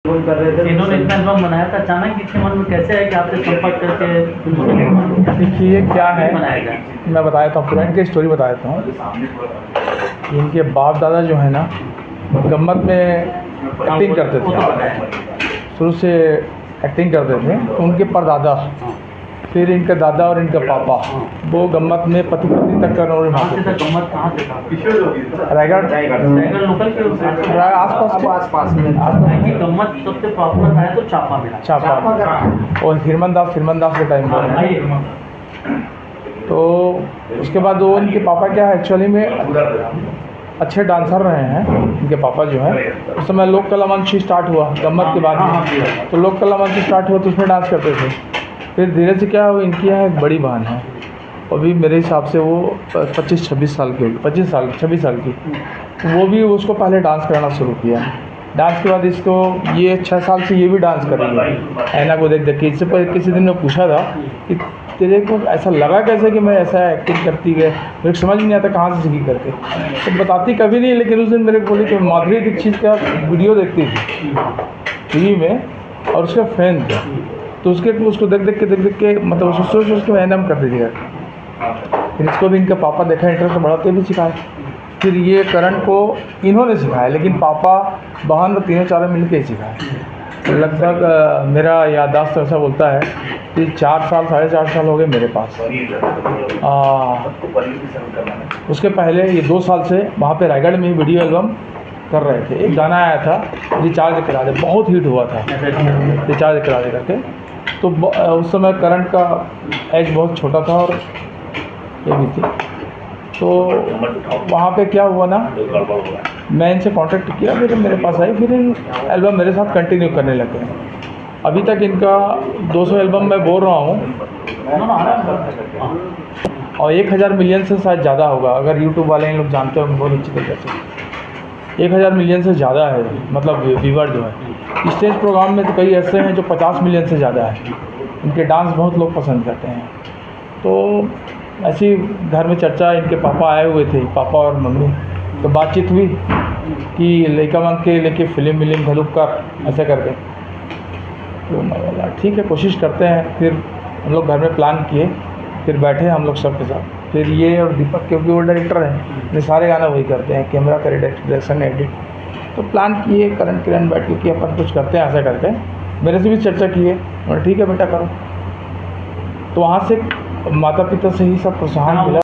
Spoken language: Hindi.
कर रहे थे। इन्होंने इतना एल्बम बनाया था, अचानक इसके मन में कैसे है कि आपसे संपर्क करके देखिए क्या है, बनाया जाए? मैं बताया था पुरानी की स्टोरी बता देता हूँ। इनके बाप दादा जो है ना, गम्मत में एक्टिंग करते थे, शुरू से एक्टिंग करते थे। तो उनके परदादा, फिर इनका दादा और इनका पापा, वो गम्मत में पति पत्नी तक का रोल निभाते थे। गम्मत कहाँ से था? रायगढ़ लोकल के आसपास में गम्मत सबसे पॉपुलर है तो चापा में। चापा और हिरमन दास के टाइम में। तो उसके बाद वो इनके पापा क्या है, एक्चुअली में अच्छे डांसर रहे हैं इनके पापा जो है। उस समय लोक कला मंच स्टार्ट हुआ गम्मत के बाद में, तो लोक कला मंच स्टार्ट हुआ तो उसमें डांस करते थे। फिर धीरे से क्या हुआ, इनकी यहाँ एक बड़ी बहन है, अभी मेरे हिसाब से वो 25-26 साल की होगी, 26 साल की। वो भी उसको पहले डांस कराना शुरू किया। डांस के बाद इसको ये 6 साल से ये भी डांस कर रही है ऐना को देख देख के। इससे पहले किसी दिन मैं पूछा था कि तेरे को ऐसा लगा कैसे कि मैं ऐसा एक्टिंग करती है, मेरे को समझ नहीं आता कहाँ से सीखी करके। तो बताती कभी नहीं, लेकिन उस दिन मेरे को बोली कि माधुरी दीक्षित का वीडियो देखती थी टीवी में और उसका फैन था, तो उसको देख देख के मतलब उसको सोच के एनम कर दीजिएगा। फिर इसको भी इनका पापा देखा, इंटरेस्ट बढ़ाते भी सिखाए। फिर ये करण को इन्होंने सिखाया, लेकिन पापा बहन और तीनों चारों मिल के सिखाए। लगभग मेरा याददाश्त ऐसा बोलता है कि 4 साल हो गए मेरे पास। उसके पहले ये 2 साल से वहाँ पे रायगढ़ में वीडियो एल्बम कर रहे थे। एक गाना आया था रिचार्ज करा दे, बहुत हिट हुआ था रिचार्ज करा दे करके। तो उस समय करण का एज बहुत छोटा था और ये भी थी। तो वहाँ पे क्या हुआ ना, मैं इनसे कांटेक्ट किया, फिर मेरे पास आई, फिर इन एल्बम मेरे साथ कंटिन्यू करने लगे। अभी तक इनका 200 एल्बम मैं बोल रहा हूँ और 1000 मिलियन से शायद ज़्यादा होगा, अगर यूट्यूब वाले इन लोग जानते होंगे बहुत अच्छी तरीके से। 1000 मिलियन से ज़्यादा है, मतलब व्यूवर जो है। स्टेज प्रोग्राम में तो कई ऐसे हैं जो 50 मिलियन से ज़्यादा है। इनके डांस बहुत लोग पसंद करते हैं। तो ऐसी घर में चर्चा, इनके पापा आए हुए थे, पापा और मम्मी, तो बातचीत हुई कि लड़का मांग के लेके फिल्म घलूक कर ऐसा करके। तो मैं बोला ठीक है, कोशिश करते हैं। फिर हम लोग घर में प्लान किए, फिर बैठे हम लोग सबके साथ। फिर ये और दीपक, क्योंकि वो डायरेक्टर हैं, ये सारे गाना वही करते हैं, कैमरा का डायरेक्शन एडिट। तो प्लान किए करण किरण बैठ के कि अपन कुछ करते हैं ऐसा करके। मेरे से भी चर्चा किए, बोले ठीक है बेटा करो। तो वहाँ से माता पिता से ही सब प्रोत्साहन मिला।